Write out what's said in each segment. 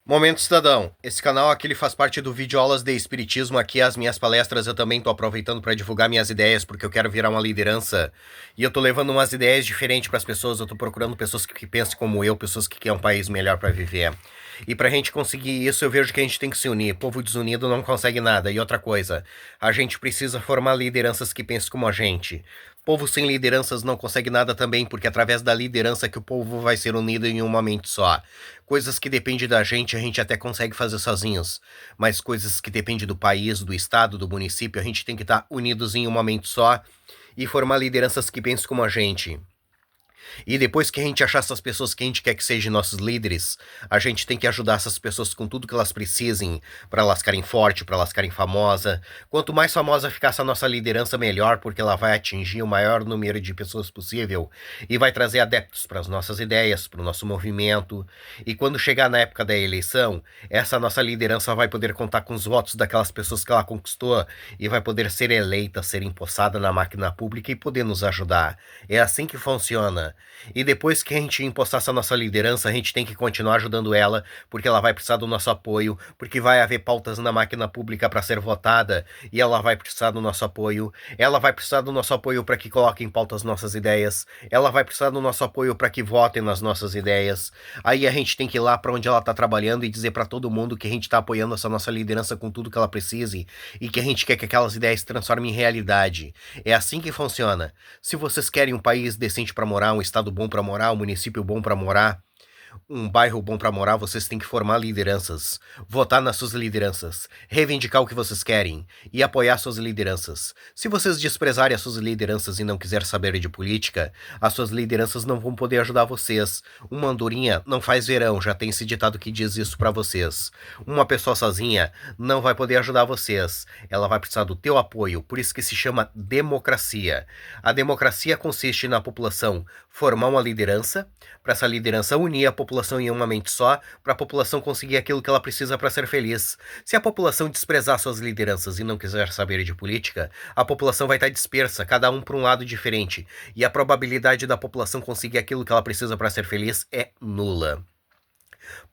Momento Cidadão. Esse canal aqui ele faz parte do Videoaulas de Espiritismo. Aqui as minhas palestras eu também tô aproveitando para divulgar minhas ideias, porque eu quero virar uma liderança. E eu tô levando umas ideias diferentes para as pessoas. Eu tô procurando pessoas que pensem como eu, pessoas que querem um país melhor para viver. E pra gente conseguir isso, eu vejo que a gente tem que se unir. Povo desunido não consegue nada. E outra coisa, a gente precisa formar lideranças que pensem como a gente. Povo sem lideranças não consegue nada também, porque é através da liderança que o povo vai ser unido em uma mente só. Coisas que dependem da gente, a gente até consegue fazer sozinhos. Mas coisas que dependem do país, do estado, do município, a gente tem que estar unidos em uma mente só e formar lideranças que pensem como a gente. E depois que a gente achar essas pessoas que a gente quer que sejam nossos líderes, a gente tem que ajudar essas pessoas com tudo que elas precisem para elas ficarem fortes, para elas ficarem famosas. Quanto mais famosa ficar essa nossa liderança, melhor, porque ela vai atingir o maior número de pessoas possível e vai trazer adeptos para as nossas ideias, para o nosso movimento. E quando chegar na época da eleição, essa nossa liderança vai poder contar com os votos daquelas pessoas que ela conquistou e vai poder ser eleita, ser empossada na máquina pública e poder nos ajudar. É assim que funciona. E depois que a gente impostar essa nossa liderança, a gente tem que continuar ajudando ela, porque ela vai precisar do nosso apoio, porque vai haver pautas na máquina pública para ser votada, e ela vai precisar do nosso apoio. Ela vai precisar do nosso apoio para que coloquem em pauta as nossas ideias. Ela vai precisar do nosso apoio para que votem nas nossas ideias. Aí a gente tem que ir lá para onde ela está trabalhando e dizer para todo mundo que a gente está apoiando essa nossa liderança com tudo que ela precise e que a gente quer que aquelas ideias se transformem em realidade. É assim que funciona. Se vocês querem um país decente para morar, um estado bom para morar, um município bom para morar, um bairro bom para morar, vocês têm que formar lideranças, votar nas suas lideranças, reivindicar o que vocês querem e apoiar suas lideranças. Se vocês desprezarem as suas lideranças e não quiserem saber de política, as suas lideranças não vão poder ajudar vocês. Uma andorinha não faz verão, já tem esse ditado que diz isso para vocês. Uma pessoa sozinha não vai poder ajudar vocês. Ela vai precisar do teu apoio, por isso que se chama democracia. A democracia consiste na população formar uma liderança, para essa liderança unir a população em uma mente só, para a população conseguir aquilo que ela precisa para ser feliz. Se a população desprezar suas lideranças e não quiser saber de política, a população vai estar dispersa, cada um para um lado diferente, e a probabilidade da população conseguir aquilo que ela precisa para ser feliz é nula.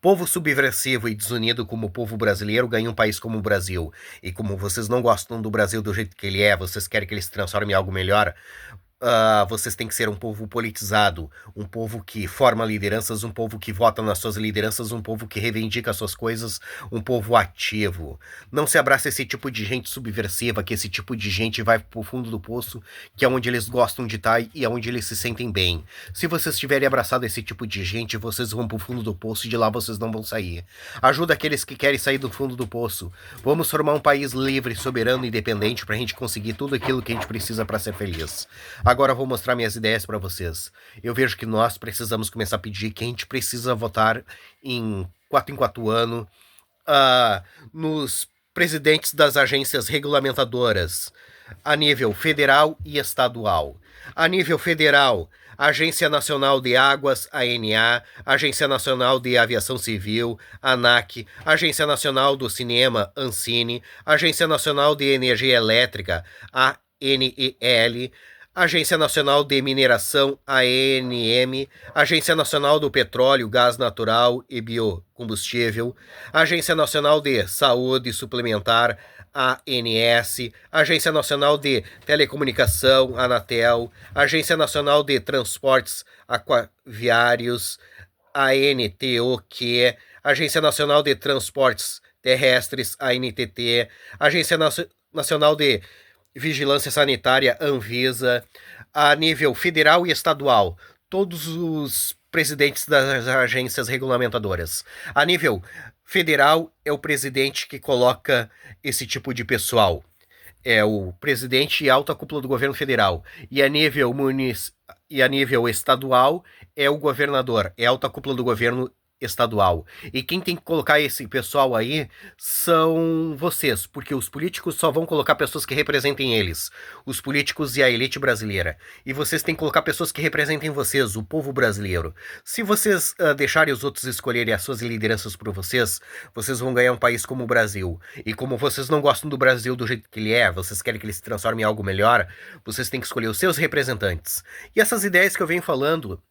Povo subversivo e desunido como o povo brasileiro ganha um país como o Brasil. E como vocês não gostam do Brasil do jeito que ele é, vocês querem que ele se transforme em algo melhor, vocês têm que ser um povo politizado, um povo que forma lideranças, um povo que vota nas suas lideranças, um povo que reivindica as suas coisas, um povo ativo. Não se abraça esse tipo de gente subversiva, que esse tipo de gente vai pro fundo do poço, que é onde eles gostam de estar e é onde eles se sentem bem. Se vocês tiverem abraçado esse tipo de gente, vocês vão pro fundo do poço e de lá vocês não vão sair. Ajuda aqueles que querem sair do fundo do poço. Vamos formar um país livre, soberano e independente pra gente conseguir tudo aquilo que a gente precisa para ser feliz. Agora eu vou mostrar minhas ideias para vocês. Eu vejo que nós precisamos começar a pedir que a gente precisa votar em 4 anos nos presidentes das agências regulamentadoras a nível federal e estadual. A nível federal, Agência Nacional de Águas, ANA, Agência Nacional de Aviação Civil, ANAC, Agência Nacional do Cinema, Ancine, Agência Nacional de Energia Elétrica, ANEL, Agência Nacional de Mineração, ANM, Agência Nacional do Petróleo, Gás Natural e Biocombustível, Agência Nacional de Saúde Suplementar, ANS, Agência Nacional de Telecomunicação, Anatel, Agência Nacional de Transportes Aquaviários, ANTOQ, Agência Nacional de Transportes Terrestres, ANTT, Agência Nacional de Vigilância Sanitária, Anvisa, a nível federal e estadual, todos os presidentes das agências regulamentadoras. A nível federal, é o presidente que coloca esse tipo de pessoal. É o presidente e alta cúpula do governo federal. E a nível estadual, é o governador, é a alta cúpula do governo estadual. E quem tem que colocar esse pessoal aí são vocês, porque os políticos só vão colocar pessoas que representem eles, os políticos e a elite brasileira. E vocês têm que colocar pessoas que representem vocês, o povo brasileiro. Se vocês deixarem os outros escolherem as suas lideranças por vocês, vocês vão ganhar um país como o Brasil. E como vocês não gostam do Brasil do jeito que ele é, vocês querem que ele se transforme em algo melhor, vocês têm que escolher os seus representantes. E essas ideias que eu venho falando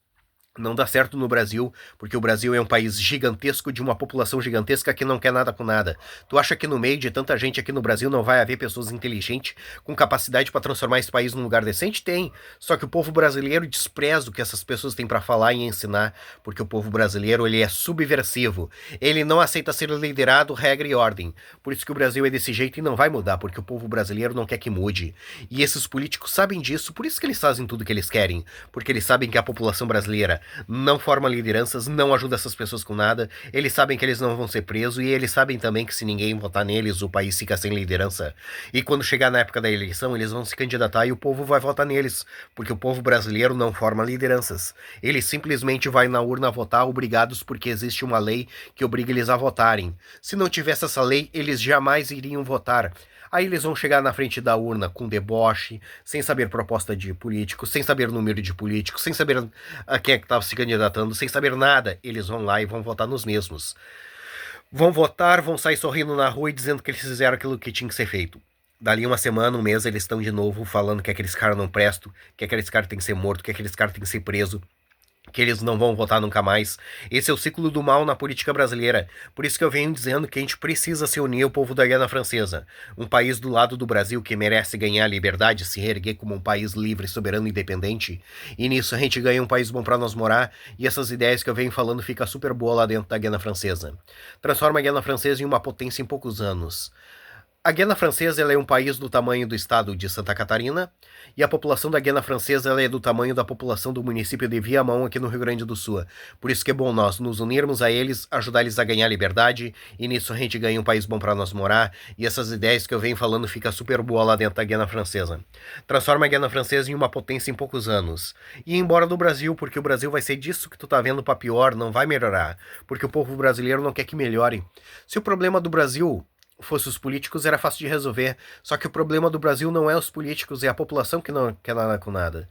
Não dá certo no Brasil, porque o Brasil é um país gigantesco, de uma população gigantesca que não quer nada com nada. Tu acha que no meio de tanta gente aqui no Brasil não vai haver pessoas inteligentes com capacidade para transformar esse país num lugar decente? Tem. Só que o povo brasileiro despreza o que essas pessoas têm para falar e ensinar, porque o povo brasileiro ele é subversivo. Ele não aceita ser liderado, regra e ordem. Por isso que o Brasil é desse jeito e não vai mudar, porque o povo brasileiro não quer que mude. E esses políticos sabem disso, por isso que eles fazem tudo o que eles querem, porque eles sabem que a população brasileira não forma lideranças, não ajuda essas pessoas com nada, eles sabem que eles não vão ser presos e eles sabem também que se ninguém votar neles, o país fica sem liderança. E quando chegar na época da eleição, eles vão se candidatar e o povo vai votar neles, porque o povo brasileiro não forma lideranças. Ele simplesmente vai na urna votar obrigados porque existe uma lei que obriga eles a votarem. Se não tivesse essa lei, eles jamais iriam votar. Aí eles vão chegar na frente da urna com deboche, sem saber proposta de político, sem saber número de político, sem saber a quem é que estava se candidatando, sem saber nada. Eles vão lá e vão votar nos mesmos. Vão votar, vão sair sorrindo na rua e dizendo que eles fizeram aquilo que tinha que ser feito. Dali uma semana, um mês, eles estão de novo falando que aqueles caras não prestam, que aqueles caras têm que ser morto, que aqueles caras têm que ser preso, que eles não vão votar nunca mais. Esse é o ciclo do mal na política brasileira. Por isso que eu venho dizendo que a gente precisa se unir ao povo da Guiana Francesa. Um país do lado do Brasil que merece ganhar a liberdade, se reerguer como um país livre, soberano e independente. E nisso a gente ganha um país bom para nós morar e essas ideias que eu venho falando fica super boa lá dentro da Guiana Francesa. Transforma a Guiana Francesa em uma potência em poucos anos. A Guiana Francesa ela é um país do tamanho do estado de Santa Catarina e a população da Guiana Francesa ela é do tamanho da população do município de Viamão aqui no Rio Grande do Sul. Por isso que é bom nós nos unirmos a eles, ajudar eles a ganhar liberdade e nisso a gente ganha um país bom para nós morar e essas ideias que eu venho falando fica super boa lá dentro da Guiana Francesa. Transforma a Guiana Francesa em uma potência em poucos anos. E ir embora do Brasil, porque o Brasil vai ser disso que tu tá vendo para pior, não vai melhorar, porque o povo brasileiro não quer que melhore. Se o problema do Brasil fosse os políticos, era fácil de resolver. Só que o problema do Brasil não é os políticos, é a população que não quer nada com nada.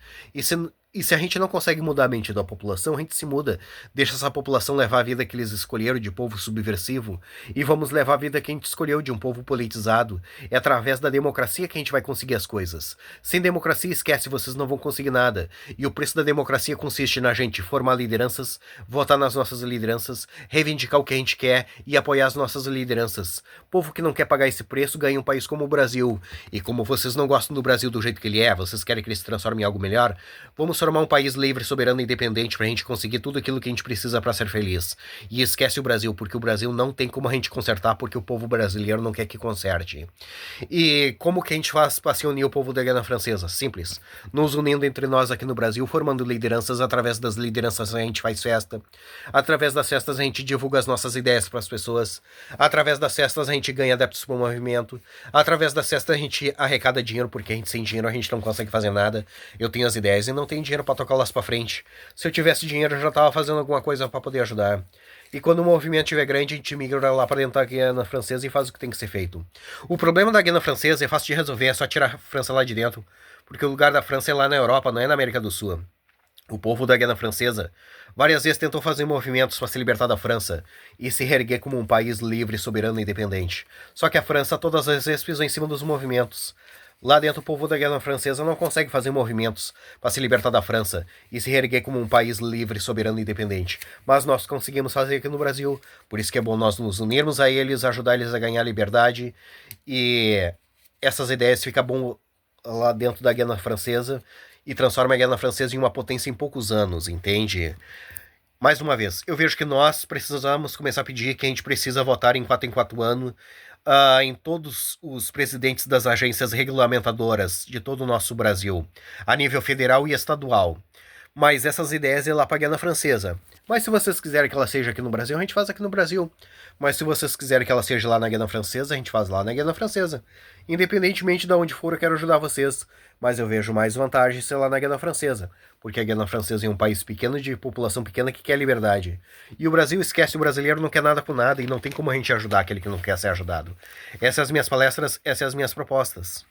E se a gente não consegue mudar a mente da população, a gente se muda. Deixa essa população levar a vida que eles escolheram de povo subversivo. E vamos levar a vida que a gente escolheu de um povo politizado. É através da democracia que a gente vai conseguir as coisas. Sem democracia, esquece, vocês não vão conseguir nada. E o preço da democracia consiste na gente formar lideranças, votar nas nossas lideranças, reivindicar o que a gente quer e apoiar as nossas lideranças. Povo que não quer pagar esse preço ganha um país como o Brasil. E como vocês não gostam do Brasil do jeito que ele é, vocês querem que ele se transforme em algo melhor, vamos formar um país livre, soberano e independente pra gente conseguir tudo aquilo que a gente precisa pra ser feliz. E esquece o Brasil, porque o Brasil não tem como a gente consertar, porque o povo brasileiro não quer que conserte. E como que a gente faz pra se unir ao povo da Guiana Francesa? Simples. Nos unindo entre nós aqui no Brasil, formando lideranças, através das lideranças a gente faz festa. Através das festas a gente divulga as nossas ideias pras pessoas. Através das festas a gente ganha adeptos pro movimento. Através das festas a gente arrecada dinheiro, porque a gente sem dinheiro a gente não consegue fazer nada. Eu tenho as ideias e não tenho dinheiro pra tocá-las pra frente. Se eu tivesse dinheiro, eu já tava fazendo alguma coisa pra poder ajudar. E quando o movimento estiver grande, a gente migra lá pra dentro da Guiana Francesa e faz o que tem que ser feito. O problema da Guiana Francesa é fácil de resolver, é só tirar a França lá de dentro. Porque o lugar da França é lá na Europa, não é na América do Sul. O povo da Guiana Francesa várias vezes tentou fazer movimentos para se libertar da França e se reerguer como um país livre, soberano e independente. Só que a França todas as vezes pisou em cima dos movimentos. Lá dentro o povo da Guiana Francesa não consegue fazer movimentos para se libertar da França e se reerguer como um país livre, soberano e independente. Mas nós conseguimos fazer aqui no Brasil. Por isso que é bom nós nos unirmos a eles, ajudar eles a ganhar liberdade. E essas ideias ficam bom lá dentro da Guiana Francesa e transforma a Guiana Francesa em uma potência em poucos anos, entende? Mais uma vez, eu vejo que nós precisamos começar a pedir que a gente precisa votar em 4 anos em todos os presidentes das agências regulamentadoras de todo o nosso Brasil, a nível federal e estadual. Mas essas ideias é lá para a Guiana Francesa. Mas se vocês quiserem que ela seja aqui no Brasil, a gente faz aqui no Brasil. Mas se vocês quiserem que ela seja lá na Guiana Francesa, a gente faz lá na Guiana Francesa. Independentemente de onde for, eu quero ajudar vocês. Mas eu vejo mais vantagem ser lá na Guiana Francesa. Porque a Guiana Francesa é um país pequeno, de população pequena, que quer liberdade. E o Brasil esquece, o brasileiro não quer nada com nada e não tem como a gente ajudar aquele que não quer ser ajudado. Essas são as minhas palestras, essas são as minhas propostas.